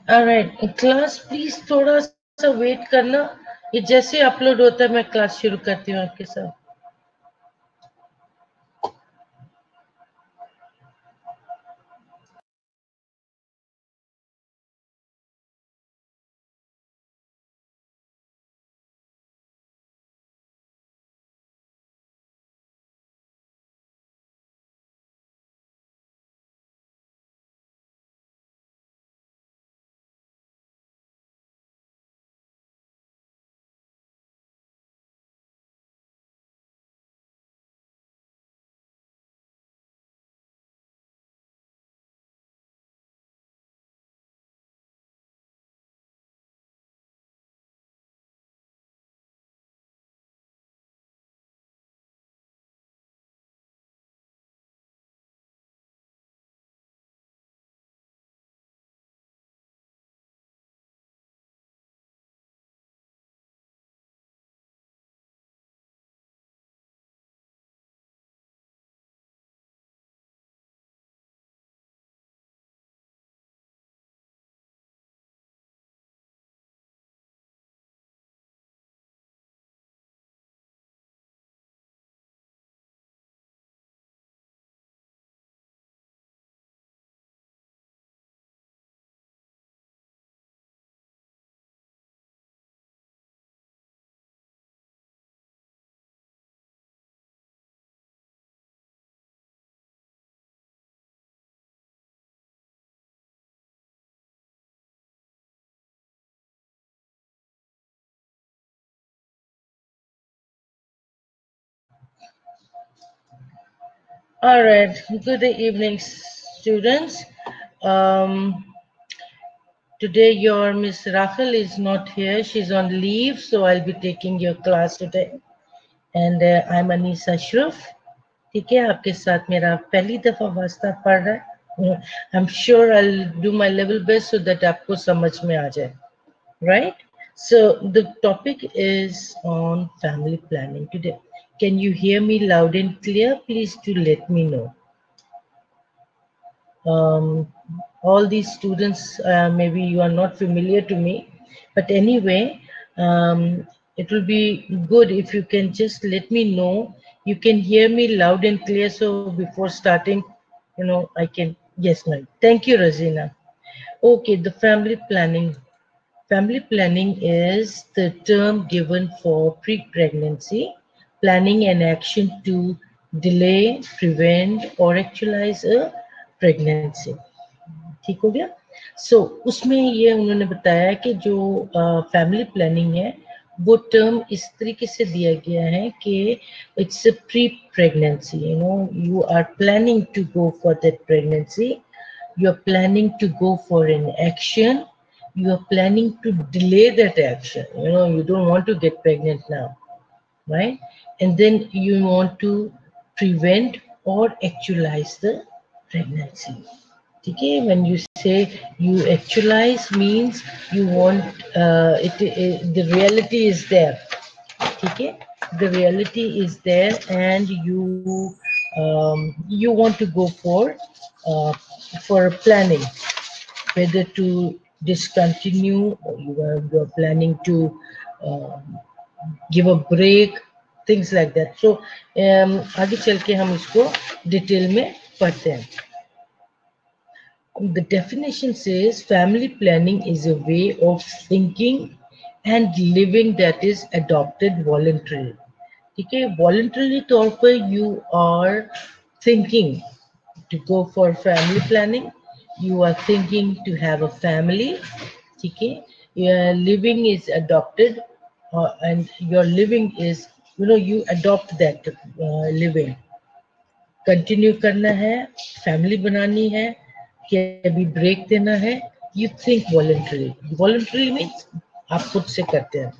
Alright class please थोड़ा सा wait करना, ये जैसे अपलोड होता है मैं क्लास शुरू करती हूँ आपके साथ। Alright, good evening students. um, Today your Miss Rachel is not here, she's on leave, so I'll be taking your class today. And I'm Anisa Shruf. ठीक है, आपके साथ मेरा पहली दफा वास्ता पढ़ रहा है। I'm sure I'll do my level best so that आपको समझ में आ जाए, right? So the topic is on family planning today. Can you hear me loud and clear? Please do let me know. um, all these students, maybe you are not familiar to me, but anyway, it will be good if you can just let me know you can hear me loud and clear, so before starting, I can. Yes, ma'am. Thank you, Rosina. Okay, the family planning is the term given for pre-pregnancy planning and action to delay, prevent or actualize a pregnancy. ठीक हो गया। सो उसमें ये उन्होंने बताया कि जो family planning है वो टर्म इस तरीके से दिया गया है कि it's a pre pregnancy, you are planning to go for that pregnancy, you are planning to go for an action, you are planning to delay that action, you don't want to get pregnant now, right? And then you want to prevent or actualize the pregnancy. Okay, when you say you actualize means you want the reality is there. Okay, the reality is there and you want to go for planning whether to discontinue or you are planning to give a break, things like that. So आगे चल के हम इसको detail में पढ़ते हैं. The definition says family planning is a way of thinking and living that is adopted voluntarily. ठीक है, voluntarily तौर पर you are thinking to go for family planning, you are thinking to have a family, ठीक है, your living is adopted, and your living is, you adopt that living. Continue करना है, family बनानी है कि अभी ब्रेक देना है, यू थिंक वॉलंटरी मीन्स आप खुद से करते हैं.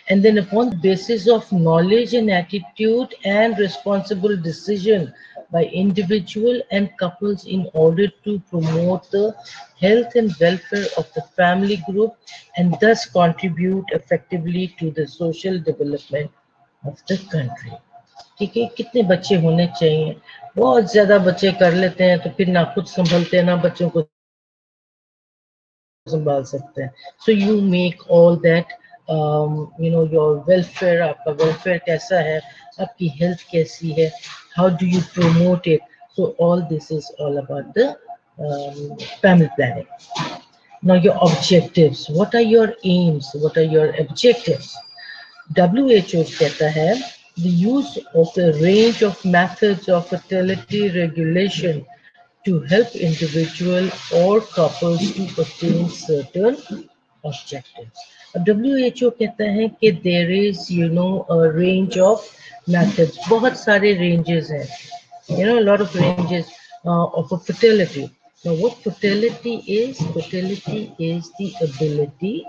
And then upon the basis of knowledge and attitude and responsible decision by individual and couples in order to promote the health and welfare of the family group and thus contribute effectively to the social development of the country. ठीक है, कितने बच्चे होने चाहिए? बहुत ज्यादा बच्चे कर लेते हैं तो फिर ना खुद संभलते हैं ना बच्चों को संभाल सकते हैं. So you make all that, you know, your welfare, आपका welfare कैसा है, आपकी health कैसी है, how do you promote it. So all this is all about the family planning. Now your objectives, what are your aims, what are your objectives. WHO कहता है the use of a range of methods of fertility regulation to help individual or couples to attain certain objectives. अब WHO कहता है कि there is, you know, a range of methods. बहुत सारे ranges हैं. You know, a lot of ranges of a fertility. Now, what fertility is? Fertility is the ability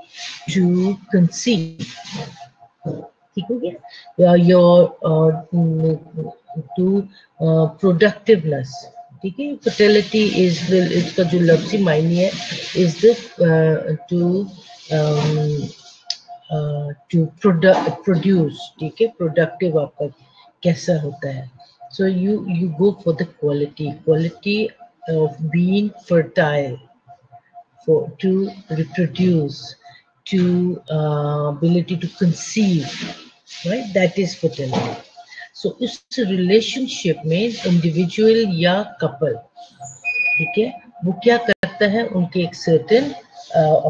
to conceive. ठीक हो गया? Your to productiveness. ठीक है? Fertility is the, इसका जो लफ्ज़ी मायने है is the to produce. ठीक है? Productive आपका कैसा होता है? So you go for the quality of being fertile, for to reproduce, to ability to conceive, right? That is fertility. So इस relationship में individual या couple, ठीक है, वो क्या करता है, उनके एक certain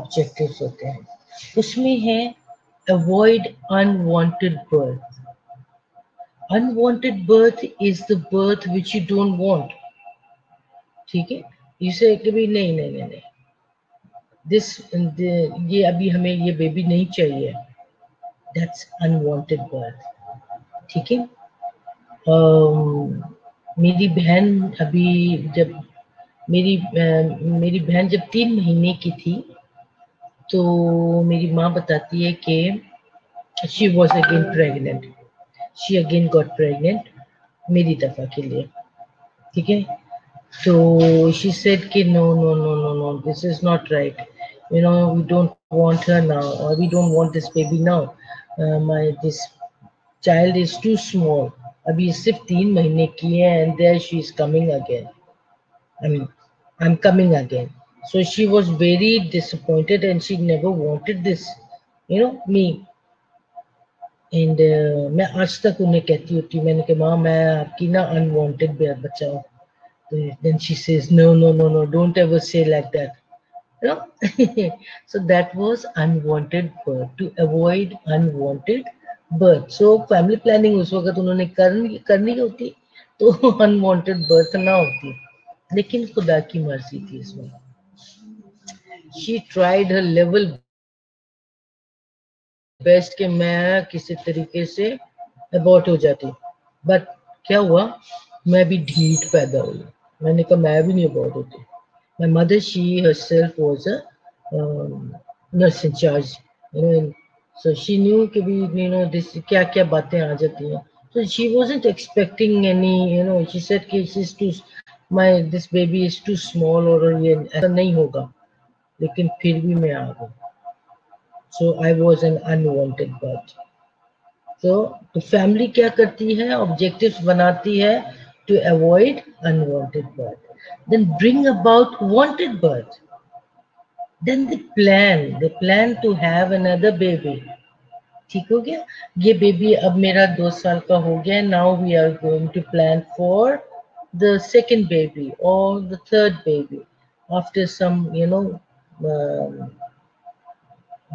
objectives होते हैं. उसमें है avoid unwanted birth. Unwanted birth is the birth which you don't want. ठीक है, you say कि भी नहीं नहीं नहीं नहीं, ये अभी हमें ये बेबी नहीं चाहिए. That's unwanted birth. ठीक है. मेरी बहन अभी जब मेरी बहन जब 3 महीने की थी तो मेरी माँ बताती है कि she was again pregnant. She again got pregnant मेरी दफा के लिए. ठीक है. So she said कि no, this is not right. You know, we don't want her now, or we don't want this baby now. This child is too small. अभी सिर्फ 3 महीने की है, and there she is coming again. I mean, I'm coming again. So she was very disappointed, and she never wanted this, you know, me. And मैं आज तक उन्हें कहती होती हूँ, मैंने कहा माँ मैं आपकी ना unwanted बच्चा हूँ. Then she says, no, don't ever say like that. You know? So that was unwanted birth, to avoid unwanted birth. So family planning उस वक्त उन्होंने करनी होती तो unwanted birth ना होती, लेकिन खुदा की मर्जी थी इसमें. She tried her level best कि मैं किसी तरीके से abort हो जाती, but क्या हुआ, मैं भी ढीठ पैदा हुई. मैंने कहा मैं भी नहीं abort होती. My mother, she herself was a nurse in charge, you know, so she knew कि भी, you know, this क्या बातें आ जाती हैं. So she wasn't expecting any, you know, she said कि this baby is too small और ये ऐसा नहीं होगा, लेकिन फिर भी मैं आ गई. So I was an unwanted birth. तो family क्या करती है, objectives बनाती है to avoid unwanted birth. Then bring about wanted birth. Then they plan to have another baby. ठीक हो गया, ये बेबी अब मेरा 2 साल का हो गया. Now we are going to plan for the second baby or the third baby after some, you know,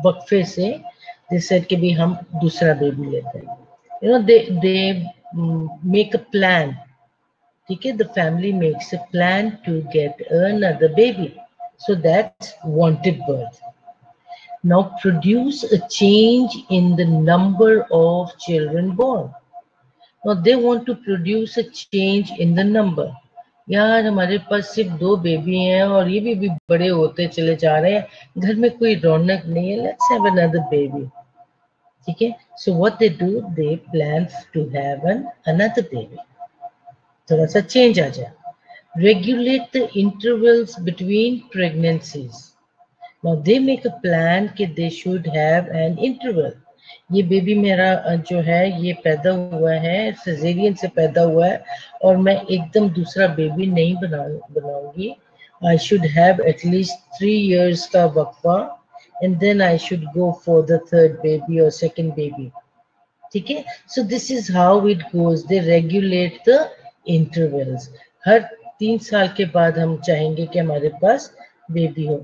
वक्फे से they said कि भी हम दूसरा बेबी लेते हैं. You know, they make a plan. ठीक है, the family makes a plan to get another baby. So that's wanted birth. Now produce a change in the number of children born. Now they want to produce a change in the number. यार हमारे पास सिर्फ 2 baby हैं और ये भी बड़े होते चले जा रहे हैं, घर में कोई रौनक नहीं है. Let's have another baby. ठीक है. So what they do, they plan to have another baby. थोड़ा सा change आ जाए. Regulate the intervals between pregnancies. Now they make a plan कि they should have an interval. ये बेबी मेरा जो है ये पैदा हुआ है, सिजेरियन से पैदा हुआ है, और मैं एकदम दूसरा बेबी नहीं बनाऊंगी. I should have at least 3 years का वक्फा and then I should go for the third baby or second baby. ठीक है, so this is how it goes. They regulate the intervals. हर 3 साल के बाद हम चाहेंगे कि हमारे पास बेबी हो.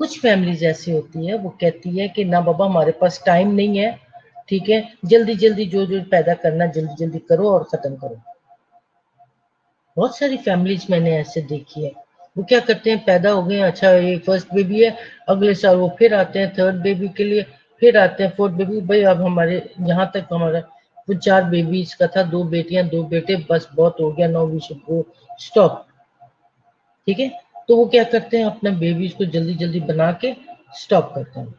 कुछ फैमिलीज ऐसी होती है, वो कहती है कि ना बाबा हमारे पास टाइम नहीं है, ठीक है, जल्दी जल्दी जो जो पैदा करना जल्दी जल्दी करो और खत्म करो. बहुत सारी फैमिलीज मैंने ऐसे देखी है. वो क्या करते हैं, पैदा हो गए, अच्छा ये फर्स्ट बेबी है, अगले साल वो फिर आते हैं थर्ड बेबी के लिए, फिर आते हैं फोर्थ बेबी. भाई अब हमारे यहाँ तक हमारा वो 4 बेबीज का था, 2 बेटियां 2 बेटे, बस बहुत हो गया, now we should go stop. ठीक है, तो वो क्या करते हैं, अपना बेबीज को जल्दी जल्दी बना के स्टॉप करते हैं.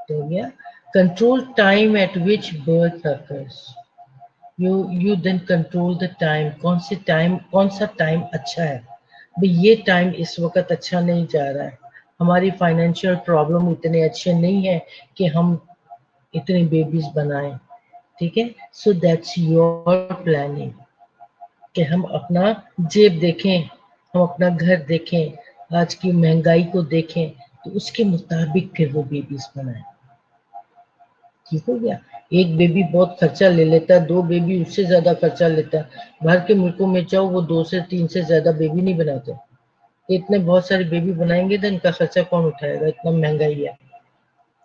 तो हो गया. Control time at which birth occurs. You then control the time. कौन सा टाइम अच्छा है. भाई ये टाइम इस वक्त अच्छा नहीं जा रहा है, हमारी फाइनेंशियल प्रॉब्लम इतने अच्छे नहीं है कि हम इतने बेबीज बनाएं. ठीक है, सो दैट्स योर प्लानिंग कि हम अपना जेब देखें, हम अपना घर देखें, आज की महंगाई को देखें, तो उसके मुताबिक फिर वो बेबीज बनाएं. ठीक हो गया. एक बेबी बहुत खर्चा ले लेता है, 2 बेबी उससे ज्यादा खर्चा लेता है. बाहर के मुल्कों में जाओ, वो 2 से 3 से ज्यादा बेबी नहीं बनाते. इतने बहुत सारे बेबी बनाएंगे तो इनका खर्चा कौन उठाएगा, इतना महंगाई है.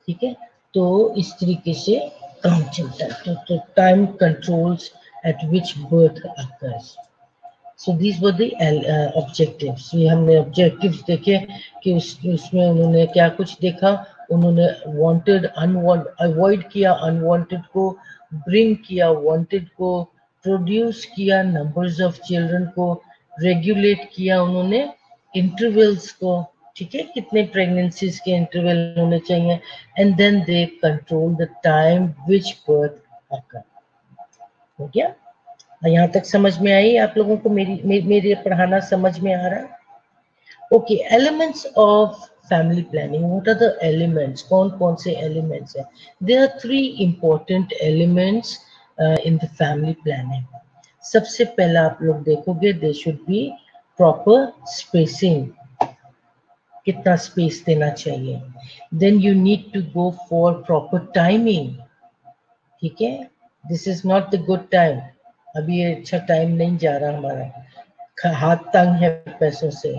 ठीक है, तो इस तरीके से काम चलता है. तो time controls eight which birth occurs. So these were the objectives. ये हमने ऑब्जेक्टिव्स देखे कि उसमें उन्होंने क्या कुछ देखा. उन्होंने वांटेड अनवांट अवॉइड किया, अनवांटेड को ब्रिंग किया, वांटेड को प्रोड्यूस किया, नंबर्स ऑफ चिल्ड्रन को रेगुलेट किया उन्होंने, इंटरवल्स को. ठीक है, कितने प्रेगनेंसीज के इंटरवल होने चाहिए. And then they control the time which birth occur. हो गया. यहाँ तक समझ में आई आप लोगों को, मेरे पढ़ाना समझ में आ रहा है. Okay, elements of family planning. What are the elements, कौन कौन से एलिमेंट्स हैं. There are 3 important elements in the family planning. सबसे पहला आप लोग देखोगे, they should be proper spacing. कितना स्पेस देना चाहिए. Then you need to go for proper timing. ठीक है, this is not the good time. अभी ये अच्छा टाइम नहीं जा रहा हमारा, हाथ तंग है पैसों से,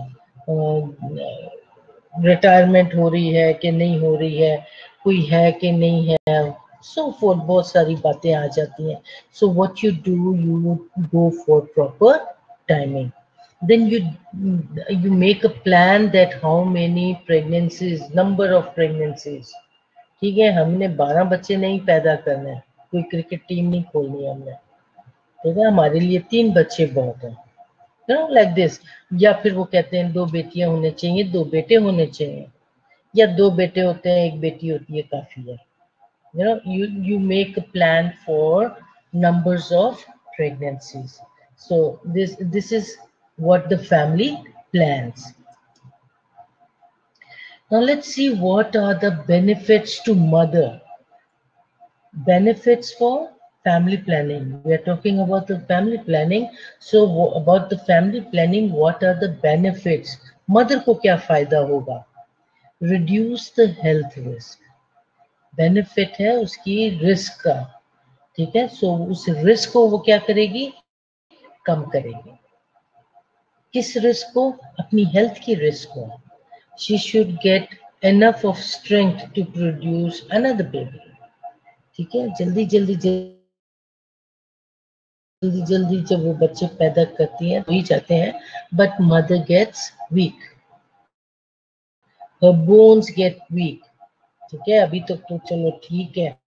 रिटायरमेंट हो रही है कि नहीं हो रही है, कोई है कि नहीं है, सो फॉर बहुत सारी बातें आ जाती हैं. So what you do, you go for proper timing. then you make a plan that how many pregnancies, number of pregnancies. ठीक है, हमने 12 बच्चे नहीं पैदा करने हैं, कोई क्रिकेट टीम नहीं खोलनी है हमने. ठीक है, हमारे लिए 3 बच्चे बहुत हैं, लाइक दिस. या फिर वो कहते हैं 2 बेटियां होने चाहिए, 2 बेटे होने चाहिए, या 2 बेटे होते हैं 1 बेटी होती है, काफी है. You make a plan for numbers of pregnancies. So this is what the family plans. Now let's see what are the benefits to mother. Benefits for family planning. We are talking about the family planning. So about the family planning, what are the benefits? Mother को क्या फायदा होगा? Reduce the health risk. Benefit है उसकी risk का. ठीक है, सो उस रिस्क को वो क्या करेगी, कम करेगी. किस रिस्क को, अपनी हेल्थ की रिस्क को. She should get enough of strength to produce another baby. ठीक है, जल्दी जल्दी जल्दी जल्दी जब वो बच्चे पैदा करती हैं तो ही जाते हैं, but mother gets weak, her bones get weak. ठीक है, अभी तक तो चलो ठीक है.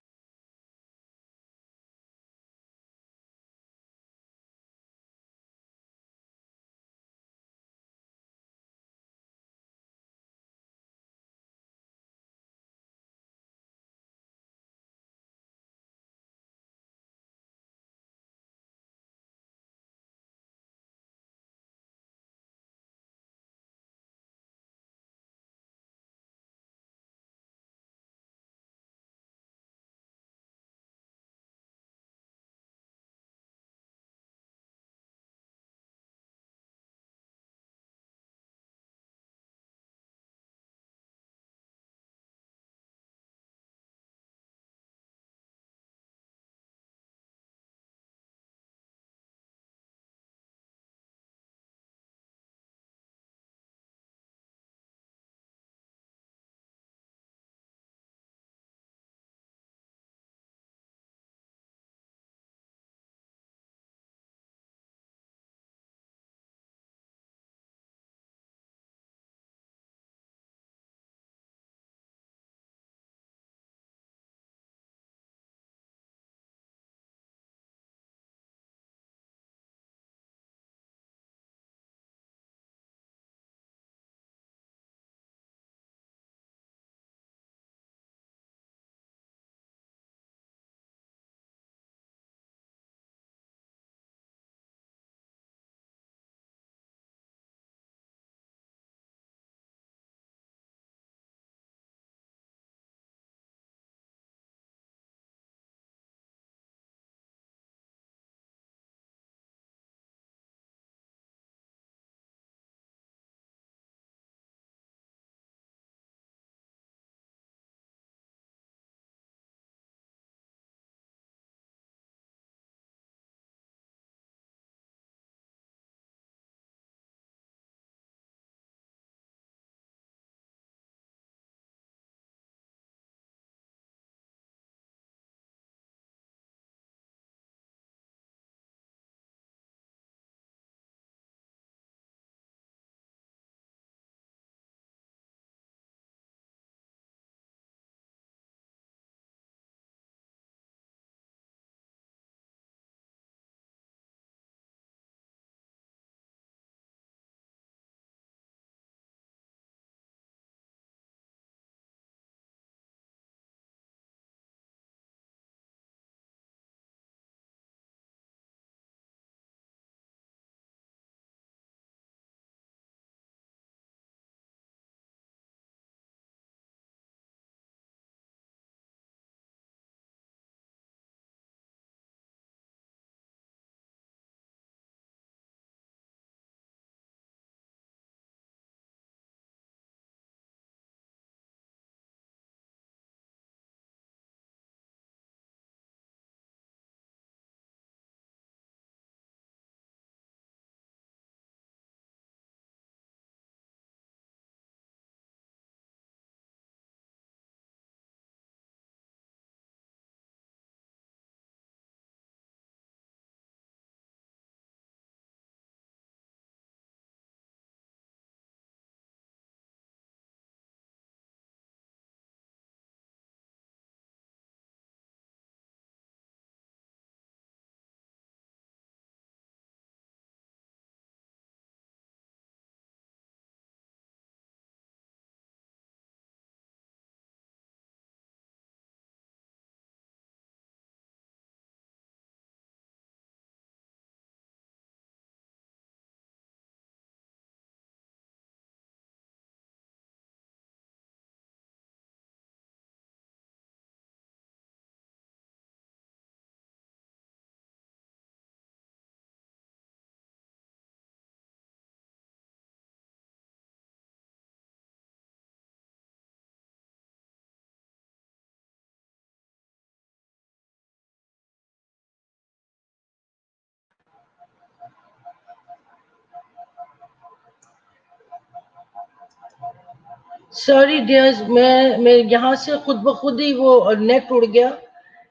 सॉरी डियर्स, मैं यहाँ से खुद ब खुद ही वो नेट उड़ गया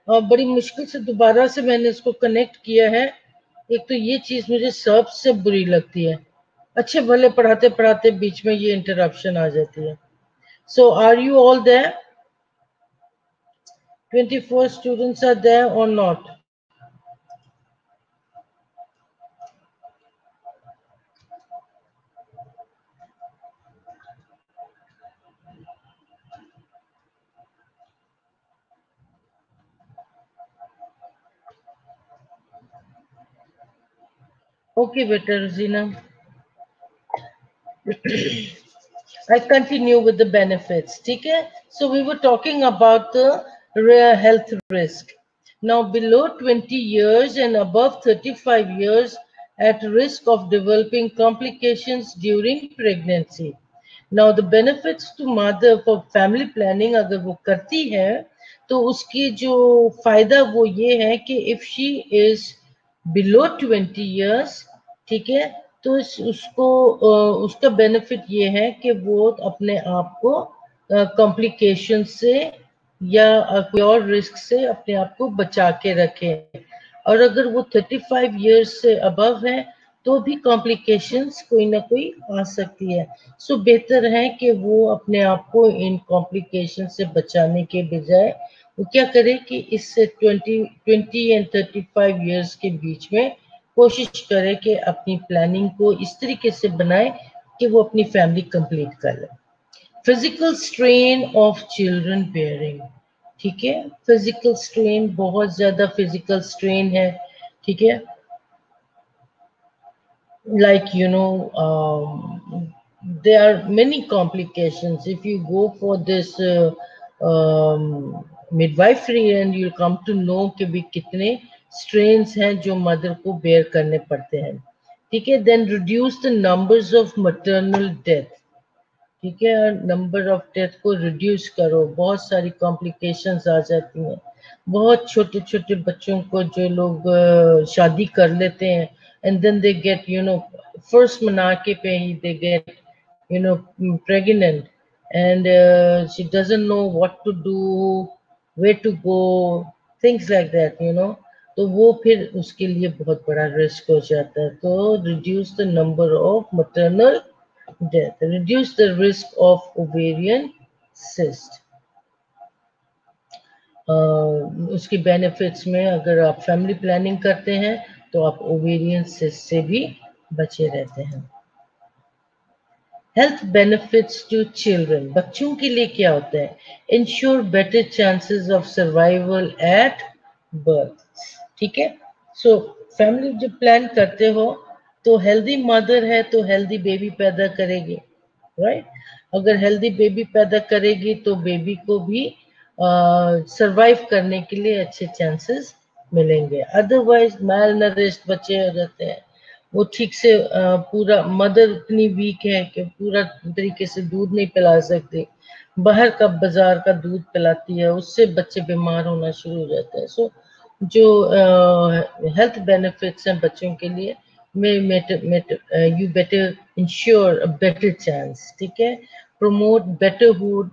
और बड़ी मुश्किल से दोबारा से मैंने इसको कनेक्ट किया है। एक तो ये चीज मुझे सबसे बुरी लगती है, अच्छे भले पढ़ाते पढ़ाते बीच में ये इंटरप्शन आ जाती है। So are you all there? 24 students are there or not? Okay, बेटा रजीना, I continue with the benefits. ठीक है? So we were talking about the rare health risk. Now below 20 years and above 35 years at risk of developing complications during pregnancy. Now the benefits to mother for family planning अगर वो करती है तो उसकी जो फायदा वो ये है कि if she is below 20 years, ठीक है, तो उसको उसका बेनिफिट ये है कि वो अपने आप को कॉम्प्लिकेशन से या कोई और रिस्क से अपने आप को बचा के रखे। और अगर वो 35 इयर्स से अबव है तो भी कॉम्प्लिकेशंस कोई ना कोई आ सकती है। सो बेहतर है कि वो अपने आप को इन कॉम्प्लिकेशन से बचाने के बजाय वो क्या करे कि इससे 20 एंड 35 इयर्स के बीच में कोशिश करे कि अपनी प्लानिंग को इस तरीके से बनाए कि वो अपनी फैमिली कंप्लीट कर ले। Physical strain of children bearing, ठीक है, फिजिकल स्ट्रेन, बहुत ज्यादा फिजिकल स्ट्रेन है, ठीक है, like there are many complications if you go for this midwifery, and you'll come to know कि भी कितने strains हैं जो मदर को बेयर करने पड़ते हैं, ठीक है। then reduce the numbers of maternal death, ठीक है, नंबर ऑफ डेथ को रिड्यूस करो, बहुत सारी कॉम्प्लिकेशंस आ जाती हैं। बहुत छोटे छोटे बच्चों को जो लोग शादी कर लेते हैं and then they get first मनाके पे ही they get pregnant and she doesn't know what to do, way to go, things like that, तो वो फिर उसके लिए बहुत बड़ा रिस्क हो जाता है। तो reduce the number of maternal death, reduce the risk of ovarian cyst. उसकी बेनिफिट्स में अगर आप फैमिली प्लानिंग करते हैं तो आप ओवेरियन सिस्ट से भी बचे रहते हैं। हेल्थ बेनिफिट्स टू चिल्ड्रन, बच्चों के लिए क्या होता है? Ensure better chances of survival at birth, ठीक है। सो फैमिली जब प्लान करते हो तो हेल्दी मदर है तो हेल्दी बेबी पैदा करेगी, राइट? अगर हेल्दी बेबी पैदा करेगी तो बेबी को भी सरवाइव करने के लिए अच्छे चांसेस मिलेंगे। अदरवाइज मैल नरिश्ड बच्चे हो जाते हैं, वो ठीक से पूरा, मदर इतनी वीक है कि पूरा तरीके से दूध नहीं पिला सकती, बाहर का बाजार का दूध पिलाती है, उससे बच्चे बीमार होना शुरू हो जाते हैं। सो जो हेल्थ बेनिफिट्स हैं बच्चों के लिए, you better ensure a better chance, ठीक है। प्रमोट बेटरहुड,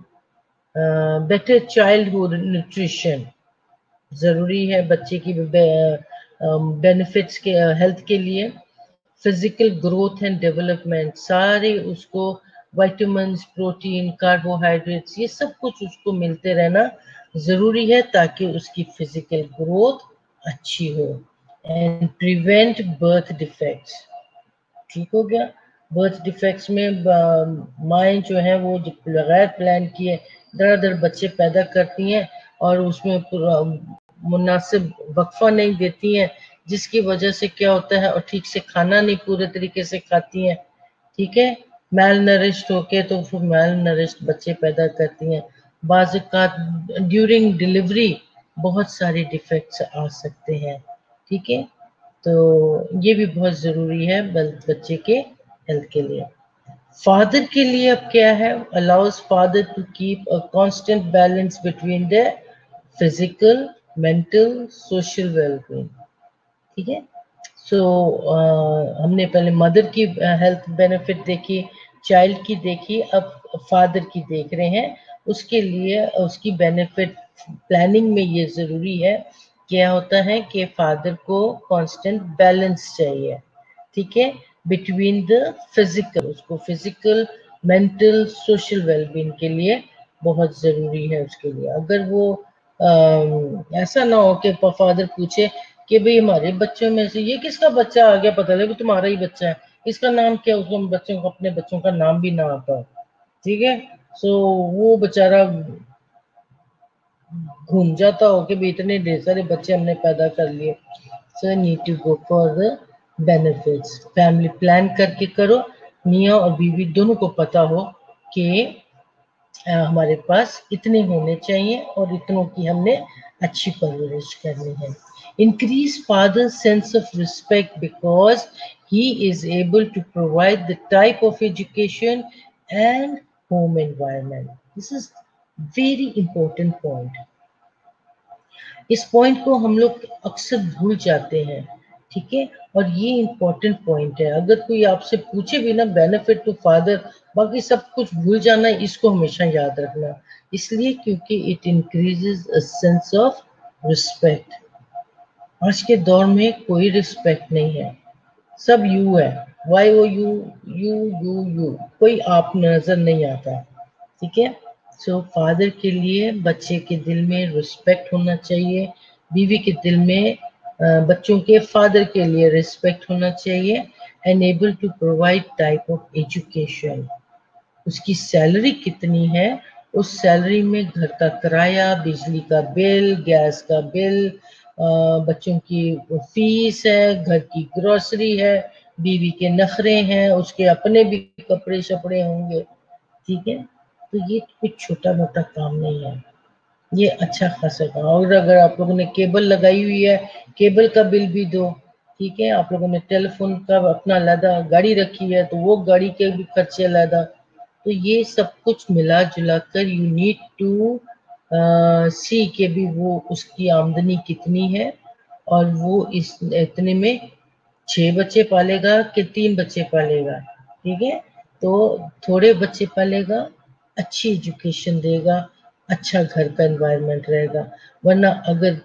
बेटर चाइल्डहुड न्यूट्रिशन, जरूरी है बच्चे की बेनिफिट्स के हेल्थ के लिए। फिजिकल ग्रोथ एंड डेवलपमेंट, सारे उसको विटामिन, प्रोटीन, कार्बोहाइड्रेट्स, ये सब कुछ उसको मिलते रहना जरूरी है ताकि उसकी फिजिकल ग्रोथ अच्छी हो। एंड प्रिवेंट बर्थ डिफेक्ट्स, ठीक हो गया। बर्थ डिफेक्ट्स में माएँ जो है वो बगैर प्लान किए दर बच्चे पैदा करती हैं और उसमें मुनासिब वक्फा नहीं देती हैं, जिसकी वजह से क्या होता है, और ठीक से खाना नहीं पूरे तरीके से खाती हैं, ठीक है, मैल नरिश्ड होके तो फिर मैल नरिश्ड बच्चे पैदा करती हैं। बाज़ ड्यूरिंग डिलीवरी बहुत सारे डिफेक्ट्स आ सकते हैं, ठीक है, तो ये भी बहुत जरूरी है बच्चे के हेल्थ के लिए। फादर के लिए अब क्या है? Allows father to keep a constant balance between the physical, mental, social wellbeing, ठीक है। सो हमने पहले मदर की हेल्थ बेनिफिट देखी, चाइल्ड की देखी, अब फादर की देख रहे हैं। उसके लिए उसकी बेनिफिट प्लानिंग में ये जरूरी है, क्या होता है कि फादर को कांस्टेंट बैलेंस चाहिए, ठीक है, बिटवीन द फिजिकल, उसको फिजिकल, मेंटल, सोशल वेलबींग के लिए बहुत जरूरी है उसके लिए। अगर वो ऐसा ना हो कि फादर पूछे कि भाई हमारे बच्चों में से ये किसका बच्चा आ गया, पता लगे तुम्हारा ही बच्चा है, इसका नाम क्या, उसको बच्चों को अपने बच्चों का नाम भी ना आता, ठीक है। सो वो बेचारा घूम जाता हो कि भाई इतने ढेर सारे बच्चे हमने पैदा कर लिए। So need to go for the benefits, family plan करके करो। मियाँ और बीवी दोनों को पता हो कि हमारे पास इतने होने चाहिए और इतनों की हमने अच्छी परवरिश करनी है। Increase father sense of respect because he is able to provide the type of education and home environment. This is very important point. इस पॉइंट को हम लोग अक्सर भूल जाते हैं, ठीक है। और ये इंपॉर्टेंट पॉइंट है, अगर कोई आपसे पूछे भी ना बेनिफिट टू फादर, बाकी सब कुछ भूल जाना, इसको हमेशा याद रखना। इसलिए क्योंकि it increases a sense of respect. आज के दौर में कोई रिस्पेक्ट नहीं है, सब यू है, Y O U, U U U, कोई आप नजर नहीं आता, ठीक है। सो फादर के लिए बच्चे के दिल में रिस्पेक्ट होना चाहिए, बीवी के दिल में बच्चों के फादर के लिए रिस्पेक्ट होना चाहिए। And able to provide type of education, उसकी सैलरी कितनी है, उस सैलरी में घर का किराया, बिजली का बिल, गैस का बिल, बच्चों की फीस है, घर की ग्रोसरी है, बीवी के नखरे हैं, उसके अपने भी कपड़े शपड़े होंगे, ठीक है। तो ये कुछ छोटा मोटा काम नहीं है, ये अच्छा खासा काम। और अगर आप लोगों ने केबल लगाई हुई है, केबल का बिल भी दो, ठीक है। आप लोगों ने टेलीफोन का अपना अलग गाड़ी रखी है तो वो गाड़ी के भी खर्चे अलग। तो ये सब कुछ मिला जुला कर यू नीड टू सी के भी वो उसकी आमदनी कितनी है, और वो इस इतने में 6 बच्चे पालेगा कि 3 बच्चे पालेगा, ठीक है। तो थोड़े बच्चे पालेगा, अच्छी एजुकेशन देगा, अच्छा घर का एनवायरनमेंट रहेगा। वरना अगर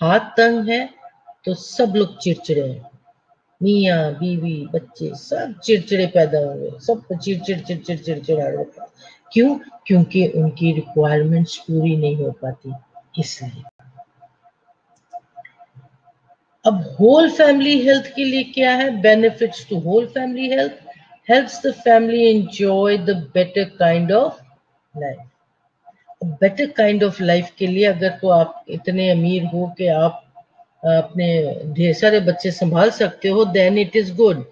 हाथ तंग है तो सब लोग चिड़चिड़े हैं, मियाँ बीवी बच्चे सब चिड़चिड़े पैदा होंगे, सब चिड़चिड़ चिड़चिड़ चिड़चिड़ा होगा। क्यों? क्योंकि उनकी रिक्वायरमेंट्स पूरी नहीं हो पाती, इसलिए। अब होल फैमिली हेल्थ के लिए क्या है benefits to whole family health? Helps the family enjoy the better kind of life. Better kind of life के लिए अगर तो आप इतने अमीर हो कि आप अपने ढेर सारे बच्चे संभाल सकते हो, देन इट इज गुड,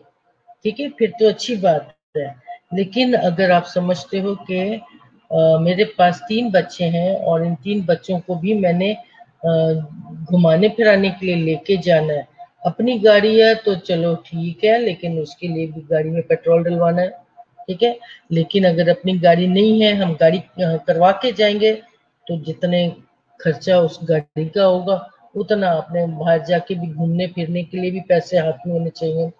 ठीक है, फिर तो अच्छी बात है। लेकिन अगर आप समझते हो कि मेरे पास 3 बच्चे हैं और इन 3 बच्चों को भी मैंने घुमाने फिराने के लिए लेके जाना है, अपनी गाड़ी है तो चलो ठीक है, लेकिन उसके लिए भी गाड़ी में पेट्रोल डलवाना है, ठीक है। लेकिन अगर अपनी गाड़ी नहीं है, हम गाड़ी करवा के जाएंगे, तो जितने खर्चा उस गाड़ी का होगा, उतना अपने बाहर जाके भी घूमने फिरने के लिए भी पैसे हाथ में होने चाहिए,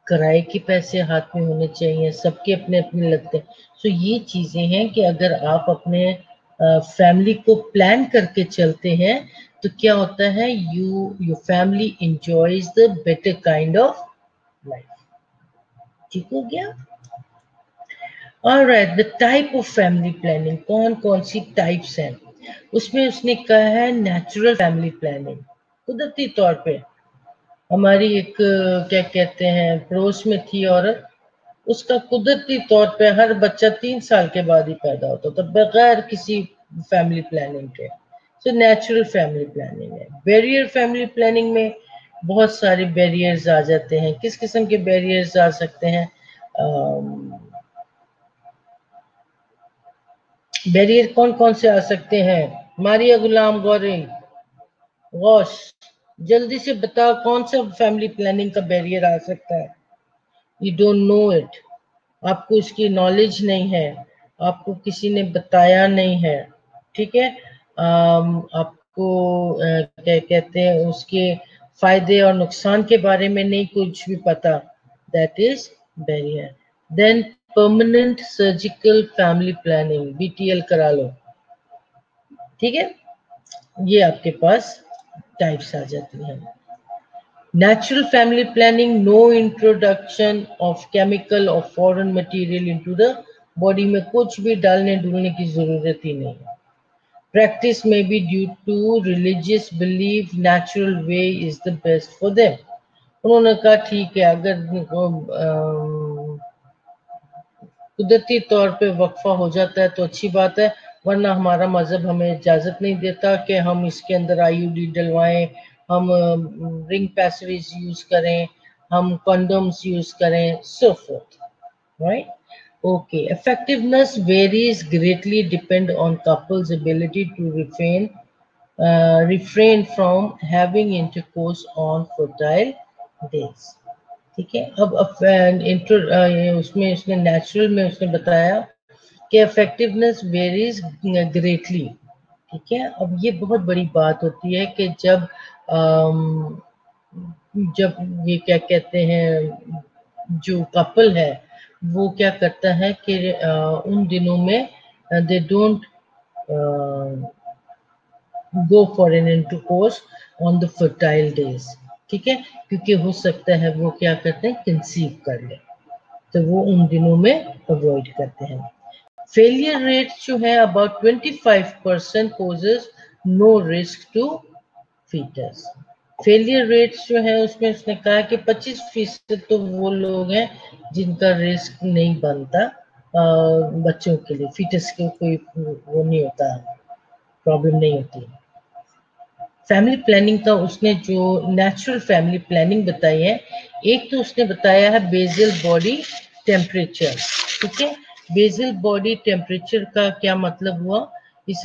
किराए के पैसे हाथ में होने चाहिए, सबके अपने अपने लगते हैं। सो ये चीजें हैं कि अगर आप अपने फैमिली को प्लान करके चलते हैं तो क्या होता है, your family enjoys the better kind of life, ठीक हो गया। Alright, the type of family planning, कौन कौन सी टाइप्स हैं उसमें उसने कहा है नेचुरल फैमिली प्लानिंग, कुदरती तौर पे। हमारी एक क्या कहते हैं पड़ोस में थी औरत, उसका कुदरती तौर पे हर बच्चा 3 साल के बाद ही पैदा होता था बगैर किसी फैमिली प्लानिंग के। सो नेचुरल फैमिली प्लानिंग है। बैरियर फैमिली प्लानिंग में बहुत सारे बैरियर्स आ जाते हैं। किस किस्म के बैरियर्स आ सकते हैं? बैरियर कौन कौन से आ सकते हैं? मारिया गुलाम गौरी, गौश, जल्दी से बताओ कौन सा फैमिली प्लानिंग का बैरियर आ सकता है? यू डोंट नो इट, आपको इसकी नॉलेज नहीं है, आपको किसी ने बताया नहीं है, ठीक है। आपको क्या कहते हैं उसके फायदे और नुकसान के बारे में नहीं कुछ भी पता, that is barrier. Then permanent surgical family planning, BTL करा लो, ठीक है। ये आपके पास टाइप्स आ जाती हैं। Natural family planning, no introduction of chemical or foreign material into the body, में कुछ भी डालने डूलने की जरूरत ही नहीं है। Practice may be due to religious belief, natural way is the best for them. उन्होंने कहा ठीक है, अगर कुदरती तौर पे वक्फा हो जाता है तो अच्छी बात है, वरना हमारा मजहब हमें इजाजत नहीं देता कि हम इसके अंदर IUD डलवाएं, हम रिंग पैसरीज यूज करें, हम कंडोम्स यूज करें, so fourth, right. Okay, effectiveness varies greatly depend on couple's ability to refrain from having intercourse on fertile days, ठीक है। अब उसमें उसने नेचुरल में उसने बताया कि इफेक्टिवनेस वेरीज ग्रेटली, ठीक है। अब ये बहुत बड़ी बात होती है कि जब ये क्या कहते हैं, जो कपल है वो क्या करता है कि उन दिनों में they don't go for an intercourse on the fertile days, ठीक है, क्योंकि हो सकता है वो क्या करते हैं, कंसीव कर ले, तो वो उन दिनों में अवॉइड करते हैं। फेलियर रेट जो है about 25% poses no risk to foetus. Failure rates जो है उसमें उसने कहा कि 25% तो वो लोग हैं जिनका रिस्क नहीं बनता बच्चों के लिए, फीटस के कोई वो नहीं होता, प्रॉब्लम नहीं होती। फैमिली प्लानिंग का उसने जो नेचुरल फैमिली प्लानिंग बताई है, एक तो उसने बताया है बेसल बॉडी टेम्परेचर, ठीक है। बेसल बॉडी टेम्परेचर का क्या मतलब हुआ, इस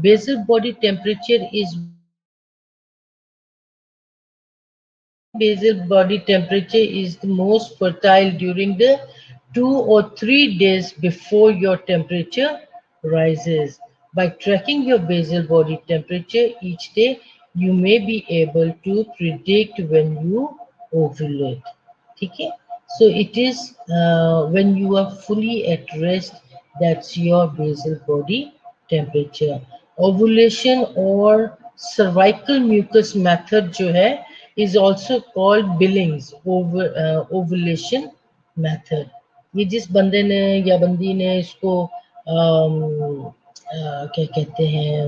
basal body temperature is basal body temperature is the most fertile during the 2 or 3 days before your temperature rises. By tracking your basal body temperature each day, you may be able to predict when you ovulate. Okay? So it is when you are fully at rest, that's your basal body temperature. Ovulation or cervical mucus method जो है is also called Billings ovulation method. ये जिस बंदे ने या बंदी ने इसको क्या कहते हैं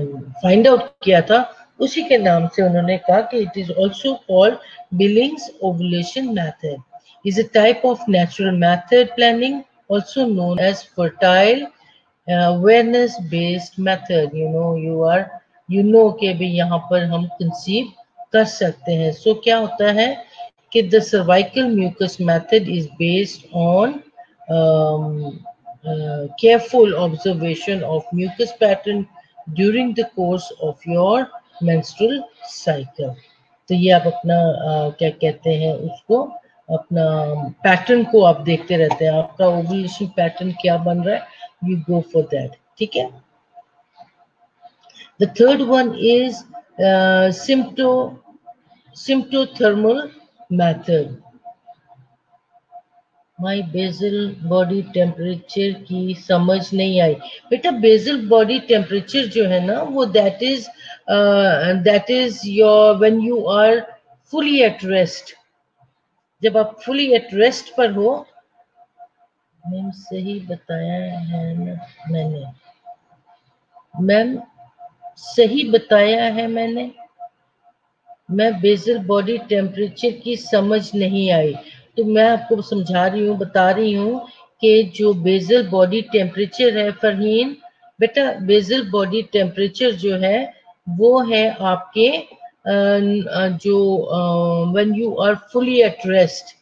फाइंड आउट किया था, उसी के नाम से उन्होंने कहा कि it is also called Billings ovulation method. Is a type of natural method planning also known as fertile awareness based method. कि भाई यहाँ पर हम कंसीव कर सकते हैं। सो क्या होता है कि the cervical mucus method is based on careful observation of mucus pattern during the course of your menstrual cycle. तो ये आप अपना क्या कहते हैं उसको, अपना पैटर्न को आप देखते रहते हैं, आपका ओवुलेशन पैटर्न क्या बन रहा है, यू गो फॉर दैट, ठीक है। The third one is symptothermal method. My basal body temperature की समझ नहीं आई बेटा। बेसल बॉडी टेम्परेचर जो है ना वो that is your when you are fully at rest. जब आप फुली एट रेस्ट पर हो, मैम सही बताया है ना मैंने, मैम सही बताया है मैंने, मैं बेसल बॉडी टेम्परेचर की समझ नहीं आई, तो मैं आपको समझा रही हूँ, बता रही हूँ कि जो बेसल बॉडी टेम्परेचर है फरहीन बेटा, बेसल बॉडी टेम्परेचर जो है वो है आपके जो when you are fully at rest,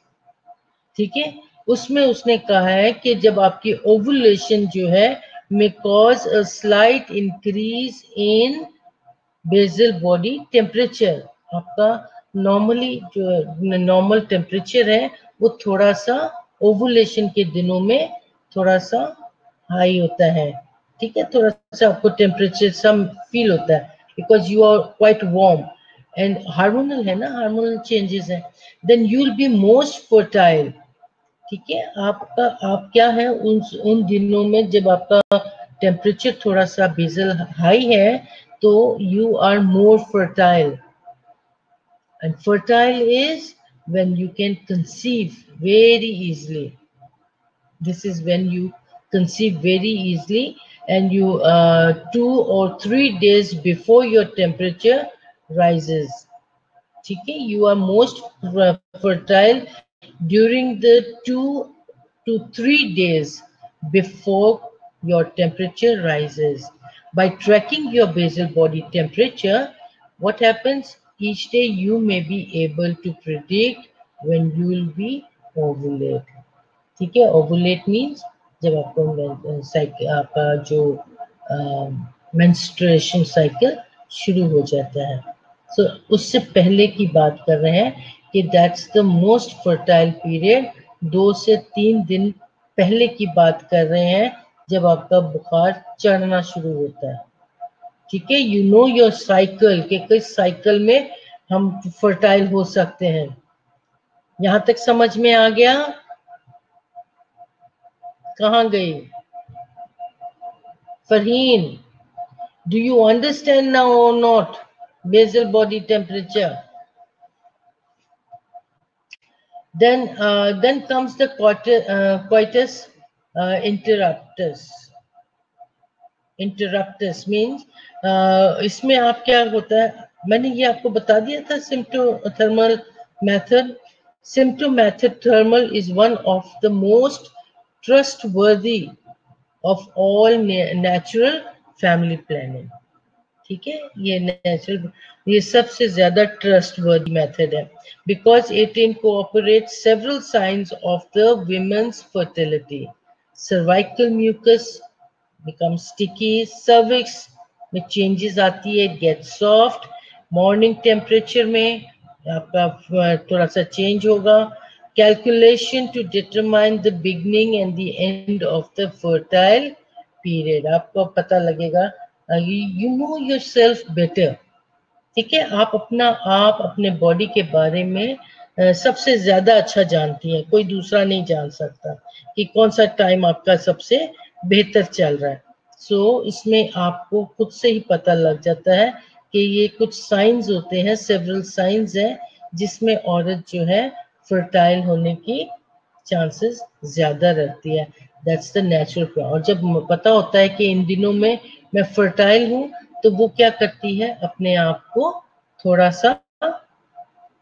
ठीक है। उसमें उसने कहा है कि जब आपकी ओवुलेशन जो है may cause a slight increase in basal body temperature. आपका नॉर्मली जो नॉर्मल टेम्परेचर है वो थोड़ा सा ओवुलेशन के दिनों में थोड़ा सा हाई होता है, ठीक है, थोड़ा सा आपको टेम्परेचर सम फील होता है because you are quite warm and hormonal है ना, हार्मोनल चेंजेस है। Then you will be most fertile ठीक है। आपका आप क्या है उन दिनों में जब आपका टेम्परेचर थोड़ा सा बेसल हाई है, तो you are more fertile, and fertile is when you can conceive very easily. This is when you conceive very easily, and you 2 or 3 days before your temperature rises. ठीक है, you are most fertile during the 2 to 3 days before your temperature rises. By tracking your basal body temperature, what happens each day, you may be able to predict when you will be ovulate. ठीक है, ovulate means जब आपको cycle, आपका जो menstruation cycle शुरू हो जाता है। सो उससे पहले की बात कर रहे हैं कि that's the most fertile period. 2 से 3 दिन पहले की बात कर रहे हैं जब आपका बुखार चढ़ना शुरू होता है। ठीक है, यू नो योर साइकिल कि किस साइकिल में हम फर्टाइल हो सकते हैं। यहां तक समझ में आ गया? कहाँ गई Farheen? Do you understand now or not? Basal body temperature. Then comes the coitus interruptus. Interruptus means इसमें आप क्या होता है, मैंने ये आपको बता दिया था symptothermal method. Symptomatothermal is one of the most trustworthy of all natural family planning. ठीक है, ये नेचुरल, ये सबसे ज्यादा ट्रस्टवर्दी मेथड है, because it incorporates several science of the women's fertility. Cervical mucus become sticky, cervix में changes आती है, गेट सॉफ्ट, मॉर्निंग टेम्परेचर में आपका थोड़ा सा चेंज होगा। Calculation to determine the beginning and the end of the fertile period, आपको पता लगेगा, you know yourself better. ठीक है, आप अपने बॉडी के बारे में सबसे ज्यादा अच्छा जानती हैं, कोई दूसरा नहीं जान सकता कि कौन सा टाइम आपका सबसे बेहतर चल रहा है। सो इसमें आपको खुद से ही पता लग जाता है कि ये कुछ साइंस होते हैं, सेवरल साइंस हैं जिसमें औरत जो है फर्टाइल होने की चांसेस ज्यादा रहती है। That's the natural. और जब पता होता है कि इन दिनों में मैं फर्टाइल हूँ, तो वो क्या करती है, अपने आप को थोड़ा सा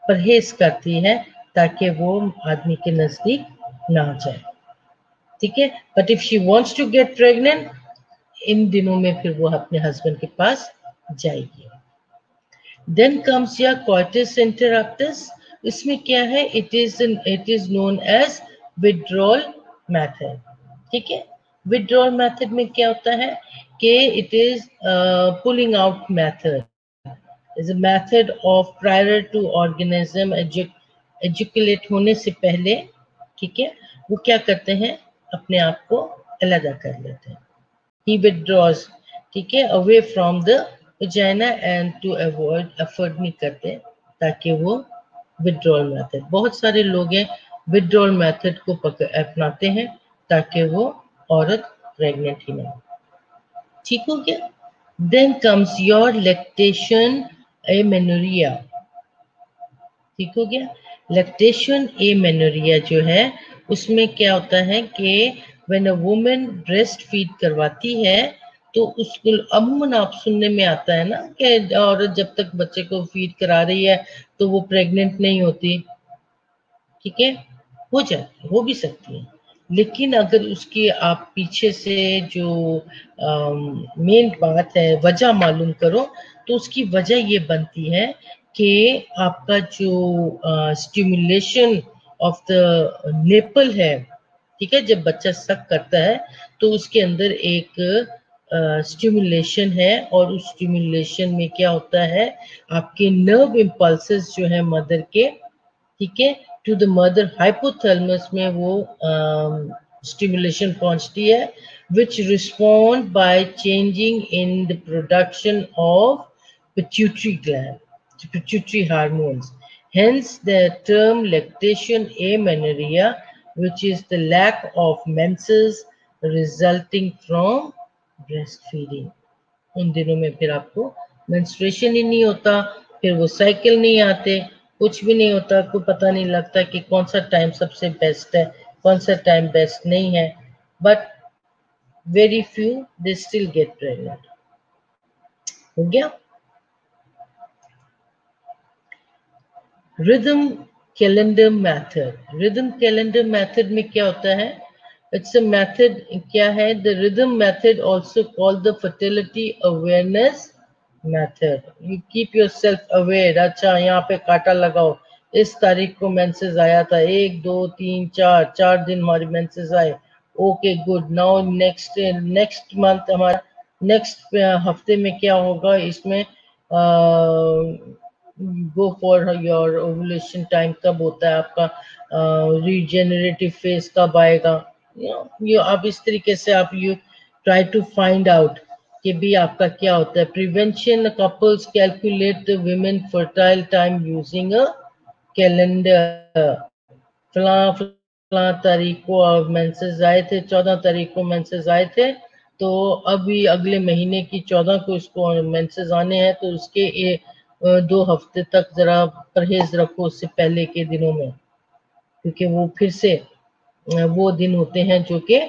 परहेज करती है ताकि वो आदमी के नजदीक ना जाए। ठीक है, but if she wants to get pregnant, इन दिनों में फिर वो अपने हस्बैंड के पास जाएगी। देन कम्स या कॉर्टिस इंटरप्टस। इसमें क्या है, it is known as withdrawal method. ठीक है, विड्रॉल मेथड में क्या होता है कि it is pulling out method, is a method of prior to orgasm ejaculate होने से पहले। ठीक है, वो क्या करते हैं, अपने आप को अलग कर लेते हैं। He withdraws, ठीक है, away from the vagina and to avoid, afford नहीं करते ताकि वो withdrawal method। बहुत सारे लोग हैं withdrawal method को अपनाते हैं ताकि वो औरत प्रेग्नेंट ही ना हो। ठीक हो गया। Then comes your lactation amenorrhea। ठीक हो गया। लैक्टेशन एमेनोरिया जो है, उसमें क्या होता है कि when a woman breast feed करवाती है, तो उसको अमूमन आप सुनने में आता है ना कि औरत जब तक बच्चे को फीड करा रही है तो वो प्रेग्नेंट नहीं होती। ठीक है, हो जाती, हो भी सकती है, लेकिन अगर उसकी आप पीछे से जो मेन बात है वजह मालूम करो, तो उसकी वजह ये बनती है कि आपका जो स्टिमुलेशन ऑफ द नेपल है, ठीक है, जब बच्चा सक करता है तो उसके अंदर एक स्टिमुलेशन है, और उस स्टिमुलेशन में क्या होता है, आपके नर्व इम्पल्सेस जो है मदर के, ठीक है, टू द मदर हाइपोथैलेमस में वो स्टिमुलेशन पहुंचती है, which respond by changing in the production of pituitary gland, pituitary hormones. Hence the term lactation amenorrhea which is the lack of menses resulting from breastfeeding. उन दिनों में फिर आपको menstruation ही नहीं होता, फिर वो साइकिल नहीं आते, कुछ भी नहीं होता, कोई पता नहीं लगता कि कौन सा टाइम सबसे बेस्ट है, कौन सा टाइम बेस्ट नहीं है. But very few they still get pregnant. हो गया. Rhythm calendar method. Rhythm calendar method में क्या होता है? It's a method. क्या है? The rhythm method also called the fertility awareness method. You keep yourself aware. अच्छा, यहाँ पे कांटा लगाओ, इस तारीख को मेंसेस आया था, 1 2 3 4 4 दिन हमारे मेंसेस आए. Okay good. Now next month हमारा, नेक्स्ट हफ्ते में क्या होगा, इसमें go for your ovulation time कब होता है आपका, रीजेनरेटिव फेज कब आएगा. ये आप इस तरीके से आप you try to find out कि भी आपका क्या होता है. Prevention. Couples calculate the women fertile time using a calendar. फला फला तारीख को मेंसेस आए थे, 14 तारीख को मेंसेस आए थे, तो अभी अगले महीने की 14 को इसको मेंसेस आने हैं, तो उसके 2 हफ्ते तक जरा परहेज रखो उससे पहले के दिनों में, क्योंकि वो फिर से वो दिन होते हैं जो कि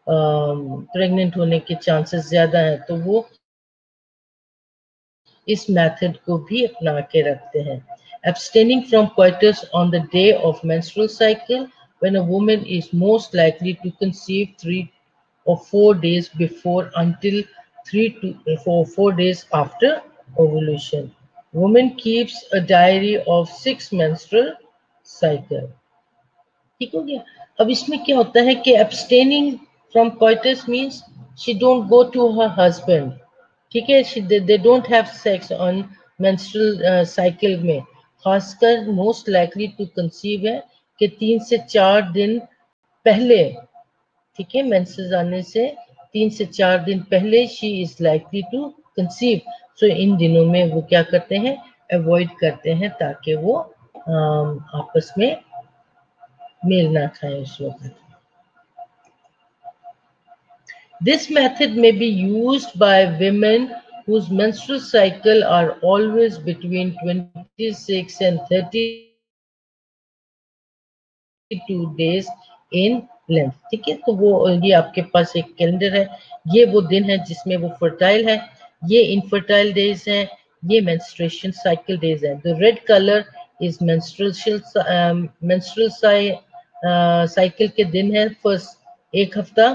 प्रेग्नेंट होने के चांसेस ज्यादा हैं, तो वो इस मेथड को भी अपना के रखते हैं. Abstaining from coitus on the day of menstrual cycle, when a woman is most likely to conceive 3 or 4 days before until 3 to 4 days after ovulation. Woman keeps a diary of 6 menstrual cycle. ठीक हो गया. अब इसमें क्या होता है कि abstaining from coitus means she don't go to her husband. ठीक है, they don't have sex on menstrual cycle में. खासकर most likely to conceive है कि 3 से 4 दिन पहले, ठीक है, मेंसेस आने से 3 से 4 दिन पहले she is likely to conceive. So इन दिनों में वो क्या करते हैं, अवॉइड करते हैं ताकि वो आपस में मेल ना खाए उस वक्त. This method may be used by women whose menstrual cycle are always between 26 and 32 days in length. ठीक है, तो वो ये आपके पास एक कैलेंडर है, ये वो दिन है जिसमें वो फर्टाइल है, ये इनफर्टाइल डेज हैं, ये मेंस्ट्रुएशन साइकिल डेज हैं. The red colour is menstrual cycle के दिन है, फर्स्ट एक हफ्ता.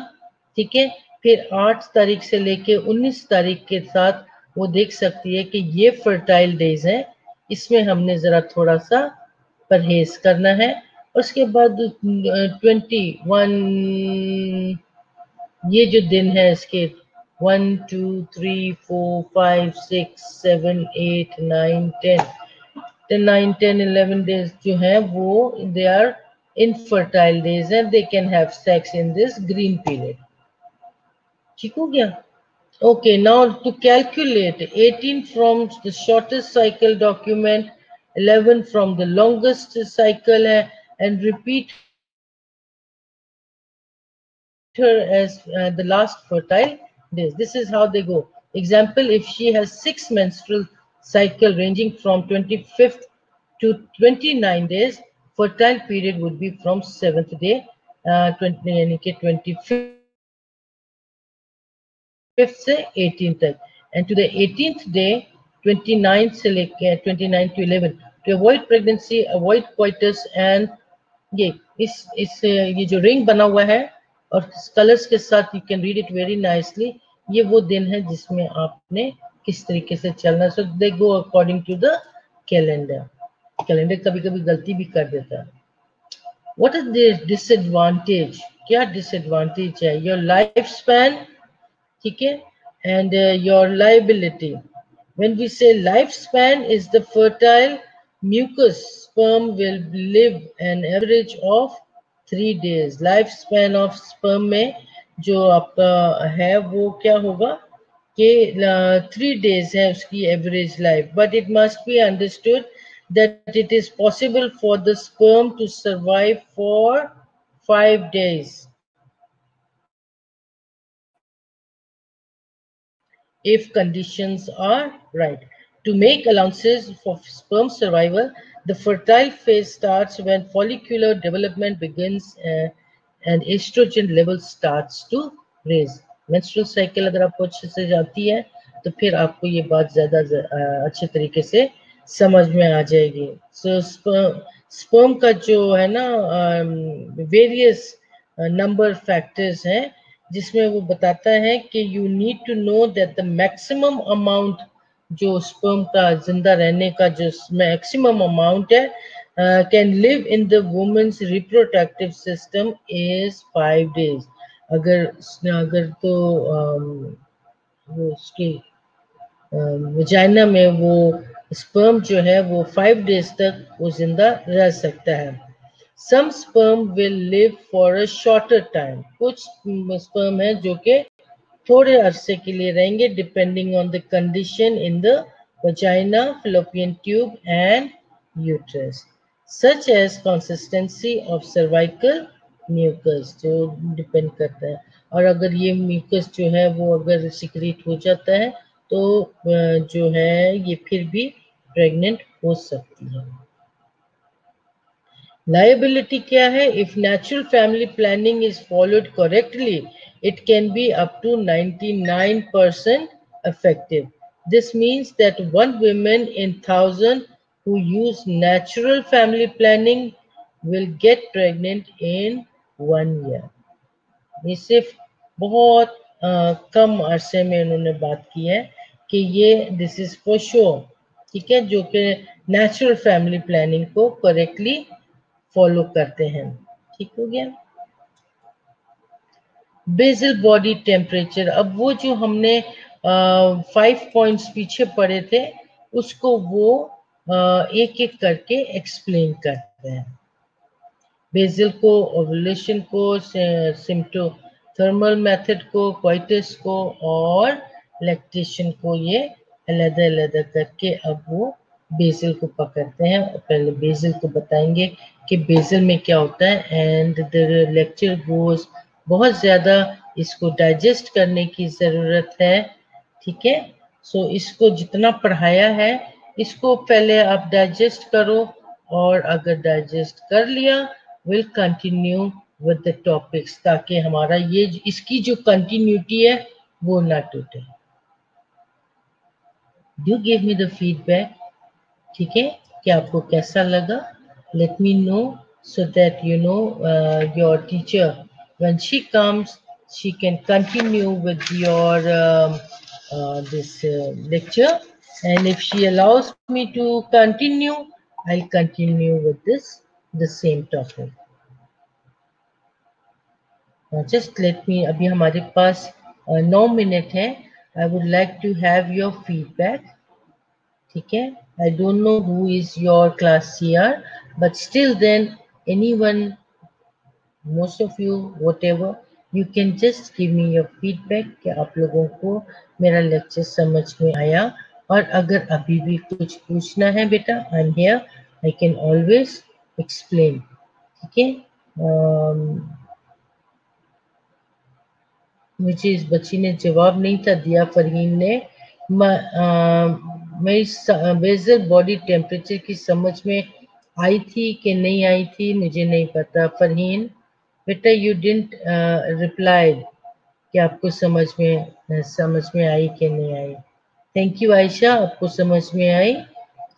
ठीक है, फिर 8 तारीख से लेके 19 तारीख के साथ वो देख सकती है कि ये फर्टाइल डेज हैं, इसमें हमने जरा थोड़ा सा परहेज करना है. उसके बाद 21 ये जो दिन है इसके 1 2 3 4 5 6 7 8 9 10 डेज जो हैं वो दे आर इनफर्टाइल डेज हैं. They can have sex in this green period. ठीक हो गया. Okay, now to calculate 18 from the shortest cycle document, 11 from the longest cycle and repeat her as the last fertile days. This is how they go. Example, if she has 6 menstrual cycle ranging from 25th to 29 days, fertile period would be from 7th day, 25th से 18 तक, and to the 18th day 29 से लेके 29 to 11 to avoid pregnancy, avoid coitus and ये ये जो ring बना हुआ है और कलर्स के साथ you can read it very nicely. ये वो दिन है जिसमें आपने किस तरीके से चलना. So they go according to the calendar. Calendar कभी कभी गलती भी कर देता है. What is the disadvantage? क्या डिसएडवांटेज है? योर लाइफ स्पैन, ठीक है, and your liability. When we say lifespan is the fertile mucus sperm will live an average of 3 days. Lifespan of sperm में जो आपका है वो क्या होगा कि 3 days है उसकी average life. But it must be understood that it is possible for the sperm to survive for 5 days. If conditions are right. To make allowances for sperm survival, the fertile phase starts when follicular development begins and estrogen level starts to raise. Menstrual cycle अगर आपको अच्छे से जाती है तो फिर आपको ये बात ज़्यादा अच्छे तरीके से समझ में आ जाएगी. So sperm का जो है ना वेरियस नंबर फैक्टर्स हैं जिसमें वो बताता है कि you need to know that the maximum amount जो स्पर्म का जिंदा रहने का जो मैक्सिमम अमाउंट है can live in the women's reproductive system is 5 days. अगर अगर तो वो उसकी वजाइना में वो स्पर्म जो है वो 5 days तक वो जिंदा रह सकता है. Some sperm will live for a shorter time. कुछ स्पर्म है जो कि थोड़े अरसे के लिए रहेंगे depending on the condition in the vagina, fallopian tube and uterus, such as consistency of cervical mucus जो डिपेंड करता है. और अगर ये म्यूकस जो है वो अगर सिक्रीट हो जाता है तो जो है ये फिर भी प्रेग्नेंट हो सकती है. Liability क्या है? If natural family planning is followed correctly, it can be up to 99% effective. This means that one woman in 1,000 who use natural family planning will get pregnant in 1 year. ये सिर्फ बहुत कम अरसे में उन्होंने बात की है कि ये दिस इज फॉर श्योर. ठीक है, जो कि नेचुरल फैमिली प्लानिंग को करेक्टली फॉलो करते हैं. ठीक हो गया. बेसल बॉडी टेम्परेचर, अब वो जो हमने 5 पॉइंट्स पीछे पढ़े थे उसको वो एक एक करके एक्सप्लेन करते हैं. बेसल को, ओवुलेशन को, सिम्टो थर्मल मेथड को, क्वाइटस को और लैक्टेशन को ये अलग-अलग करके अब वो बेसल को पकड़ते हैं. पहले बेसल को बताएंगे कि बेसल में क्या होता है एंड द लेक्चर गोज बहुत ज़्यादा इसको डाइजेस्ट करने की ज़रूरत है. ठीक है, सो इसको जितना पढ़ाया है इसको पहले आप डाइजेस्ट करो और अगर डाइजेस्ट कर लिया will continue with the topics ताकि हमारा ये इसकी जो कंटिन्यूटी है वो ना टूटे. Do give me the feedback. ठीक है, कि आपको कैसा लगा. Let me know so that you know your teacher when she comes she can continue with your this lecture, and if she allows me to continue I'll continue with this the same topic. Just let me, अभी हमारे पास 9 minute है. I would like to have your feedback. ठीक है, I don't know who is your class CR, but still then anyone, most of you, whatever, you can just give me your feedback कि आप लोगों को मेरा lecture समझ में आया. और अगर अभी भी कुछ पूछना है बेटा, I am here, I can always explain. ठीक है, मुझे इस बच्ची ने जवाब नहीं था दिया, फरहीन ने. मेरी बेसल बॉडी टेम्परेचर की समझ में आई थी कि नहीं आई थी मुझे नहीं पता. फरहीन बेटा यू डिडंट रिप्लाई कि आपको समझ में आई कि नहीं आई. थैंक यू आयशा, आपको समझ में आई.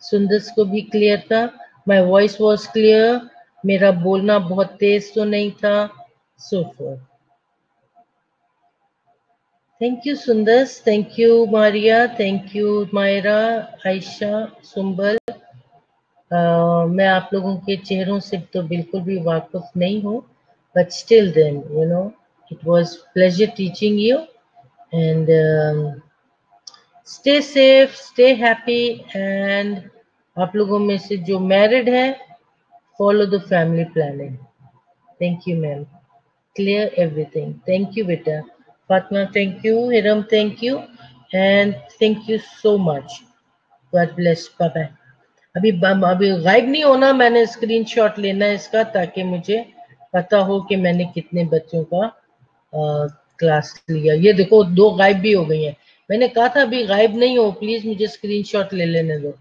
सुंदर को भी क्लियर था. माय वॉइस वाज क्लियर, मेरा बोलना बहुत तेज तो नहीं था. So for thank you Sundar, thank you Maria, thank you Myra, Ayesha, Sumbal. मैं आप लोगों के चेहरों से तो बिल्कुल भी वाकिफ नहीं हूँ, but still then you know it was pleasure teaching you, and stay safe, stay happy, and आप लोगों में से जो मैरिड है follow the family planning. Thank you ma'am, clear everything. Thank you beta. Fatma thank you, Hiram thank you, and thank you so much. God bless. Bye bye. अभी गायब नहीं होना, मैंने स्क्रीनशॉट लेना है इसका ताकि मुझे पता हो कि मैंने कितने बच्चों का क्लास लिया। ये देखो 2 गायब भी हो गई हैं। मैंने कहा था अभी गायब नहीं हो, प्लीज मुझे स्क्रीनशॉट ले लेने दो।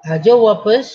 आ जाओ वापस।